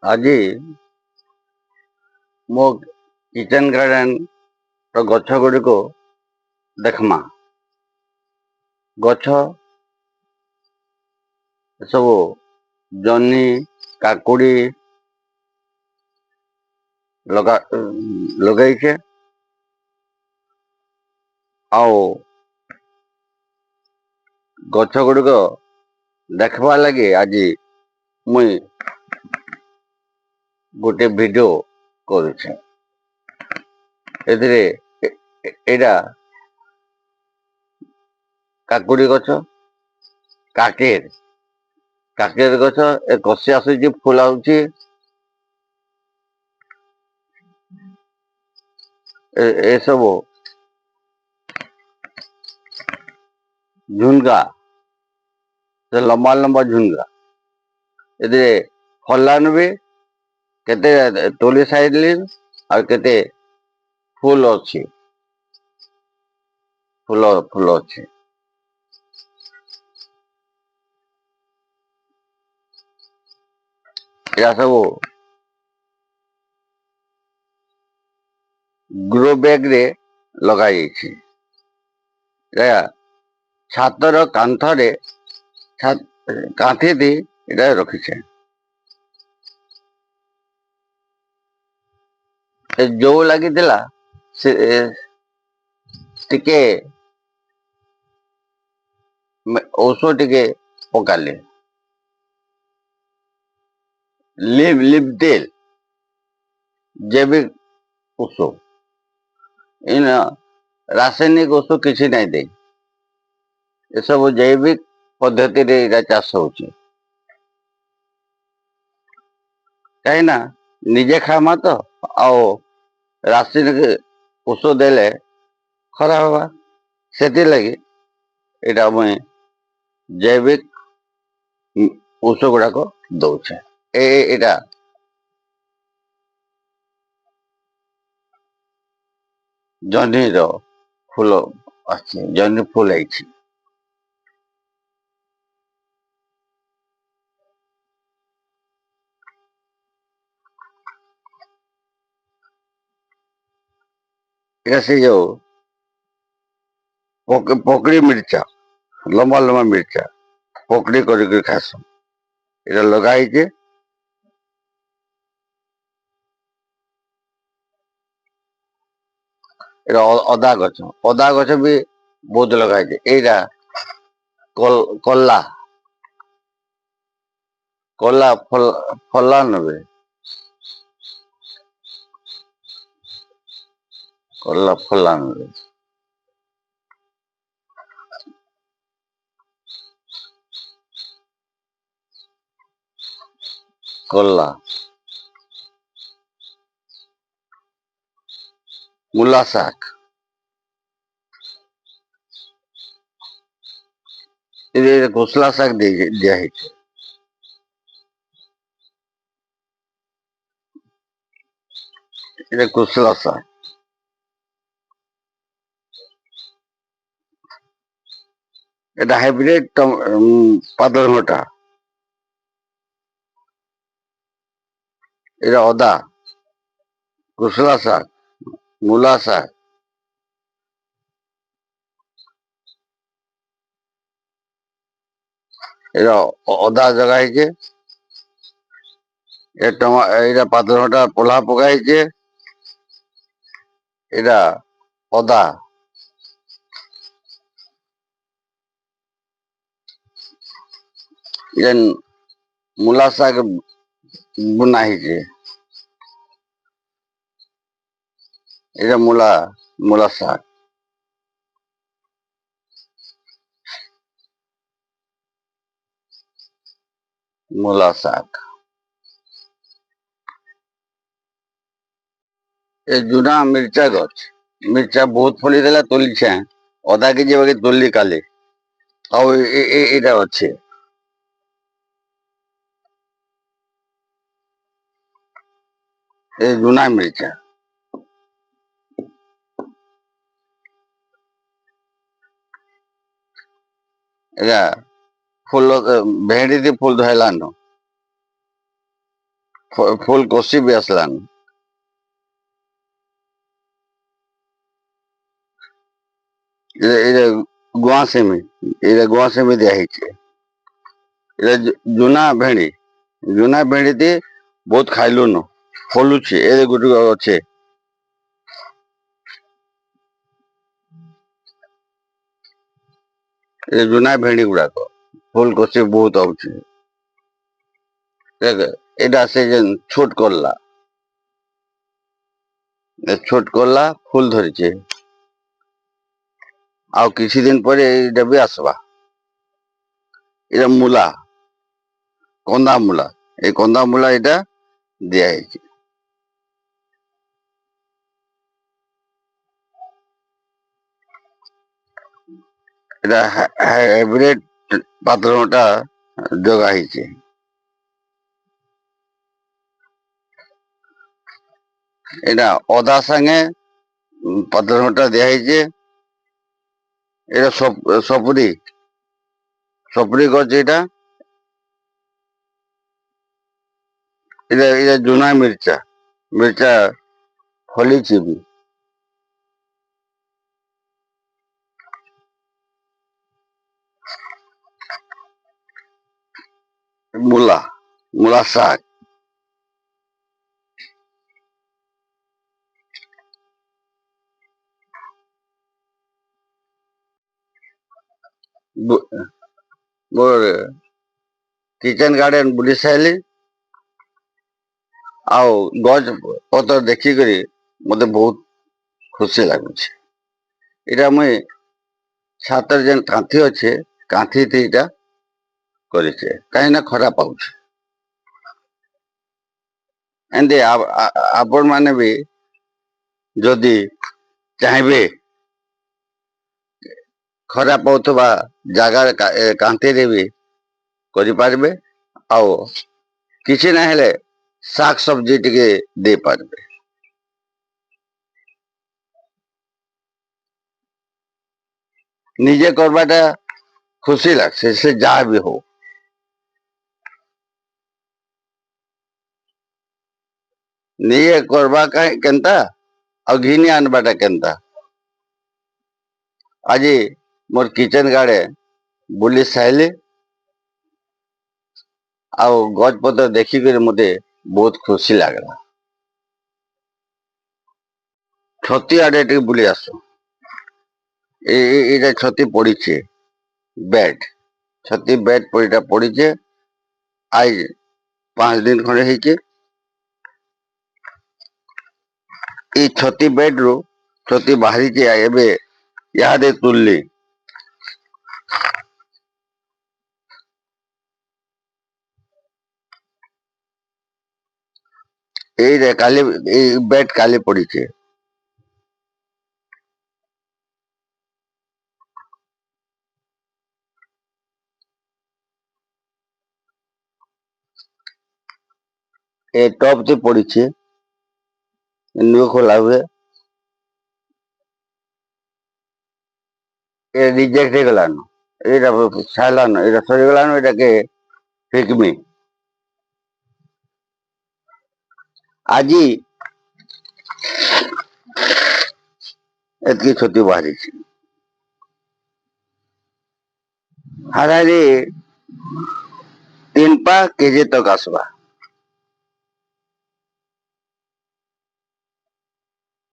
ଆଜି ମୋ kitchen garden ଗଛ ଗୁଡ଼ିକୁ ଦେଖମା। ଗଛ ସବୁ ଜହ୍ନି କାକୁଡ଼ି ଲଗାଇଛେ। ଆଉ ଗଛ ଗୁଡ଼ିକ ଦେଖବା ଲାଗି ଆଜି ମୁଇଁ ଗୋଟେ ଭିଡ଼ିଓ କରୁଛେ। ଏଥିରେ ଏଇଟା କାକୁଡ଼ି ଗଛ, କାକେର ଗଛ ଏ କଷି ଆସୁଛି, ଫୁଲ ହଉଛି। ଏସବୁ ଝୁଣଗା, ସେ ଲମ୍ବା ଲମ୍ବା ଝୁଣଗା, ଏଥିରେ ଫଲାନ ବି କେତେ ତୋଳି ସାଇଲି ଆଉ କେତେ ଫୁଲ ଅଛି, ଫୁଲ ଅଛି। ଏହା ସବୁ ଗ୍ରୋ ବ୍ୟାଗ ରେ ଲଗାଯାଇଛି। ଏହା ଛାତର କାନ୍ଥରେ କାନ୍ଥି ଦେଇ ଏଇଟା ରଖିଛେ। ଯୋଉ ଲାଗିଥିଲା ସେ ଟିକେ ଔଷଧ ଟିକେ ପକାଲେ, ଲିଭ ତେଲ, ଜୈବିକ ଔଷଧ, ଇନ ରାସାୟନିକ ଔଷଧ କିଛି ନାଇଁ ଦେଇ, ଏସବୁ ଜୈବିକ ପଦ୍ଧତିରେ ଏଇଟା ଚାଷ ହଉଛି। କାହିଁକି ନା ନିଜେ ଖାଇମା ତ, ଆଉ ରାସାୟନିକ ଔଷଧ ଦେଲେ ଖରାପ ହବା, ସେଥିଲାଗି ଏଇଟା ମୁଇଁ ଜୈବିକ ଔଷଧ ଗୁଡାକ ଦଉଛେ। ଏଇଟା ଜହ୍ନିର ଫୁଲ ଅଛି, ଜହ୍ନି ଫୁଲ ହେଇଛି। এটা ସେ ଯୋଉ ପକଡ଼ି ମିର୍ଚା, ଲମ୍ବା ଲମ୍ବା ମିର୍ଚା ପକଡ଼ି କରିକି ଖାଇସୁଁ, ଏଇଟା ଲଗା ହେଇଛି। ଏଇଟା ଅଦା ଗଛ ବି ବହୁତ ଲଗା ହେଇଛି। ଏଇଟା କଲା ଫଲା ନେବେ, କଲା ଫଲା ନେବେ। କଲା ମୂଲା ଶାଗ, କୋଶଳା ଶାଗ ଦିଆ ହେଇଛି। এটা কোশলা শাক, এটা হাইব্রিড পাতলঘটা, এটা অদা, কোশলা শাক, মূলা শাক, এটা অদা জগা ହେଇଛେ। এটা পাতলঘটা পোলা পকা ହେଇଛେ। এটা অদা, ଯେନ୍ ମୂଲା ଶାଗ ବୁନା ହେଇଛି, এটা ମୂଲା ଶାଗ। মূলা শাক ଏ ଜୁନା ମିର୍ଚା ଗଛ, ମିର୍ଚା ବହୁତ ଫଳି ଦେଲା, ତୋଲିଛେ। ଅଧା କେଜି ବାକି ତୋଲି କାଲି, ଆଉ ଏଇଟା ଅଛି। ଏ ଜୁନା ମିର୍ଚା, ଏଇଟା ଫୁଲ ଭେଣ୍ଡି ଫୁଲ ଧଇଲାନ, फूलकोसी भी आसलान। गुआसेमी गुआसेमी दिया जुना भेड़ी दी बहुत खाइलुन फलुची ए गुटे अच्छे जुना भेड़ी गुड़ाक फूलकोसी बहुत आउची। एटा से छोट करला फूल धरीचे आउ किसी दिन पर एटा भी आसवा। एटा मूला कंदा मूला ए कंदा मूला एटा दिया एटा हाइब्रिड पात्रटा जगा एटा अदा संगे पात्रटा दिया एटा सपुरी सपुरी गछ एटा एटा एटा जुना मिर्चा मिर्चा फलीची भी मूला मूला साग मोर किचन गार्डन बुली साइली आओ गज पतर देखी करी मते बहुत खुशी लगुच। इटा मुई छातर जेन कांथी अच्छे कांथी थी इटा करिचे कहीं ना खरा पाउछ एंदे आपण माने भी जदि चाहिए खरा पाउथबा जगह कांथी रे भी करि पारबे आओ किसी ना हेले साग सब्जी टिके दे पारबे। निजे करवाटा खुशी लगसे से जहाँ भी हो निजे करवा केनता और घिनी आनबाटा केनता। आज मोर किचन गार्डन बुली साइली आओ गज पतर देखिक मते बहुत खुशी लगला। छती आड़े बुली आसो ये छती पड़ी बेड छती बेड पड़ी आज 5 दिन खड़े छती बेड रु छती बाहरी यादे तुलली काली बेड काली पड़ी टप ती पड़ी नुए खोला हुए रिजेक्ट हो गलान एटा छालान एटा सरी गलान एटा के फिकमी आज एतकी छती बाहरी हारारी 3 पा केजे तक आसवा।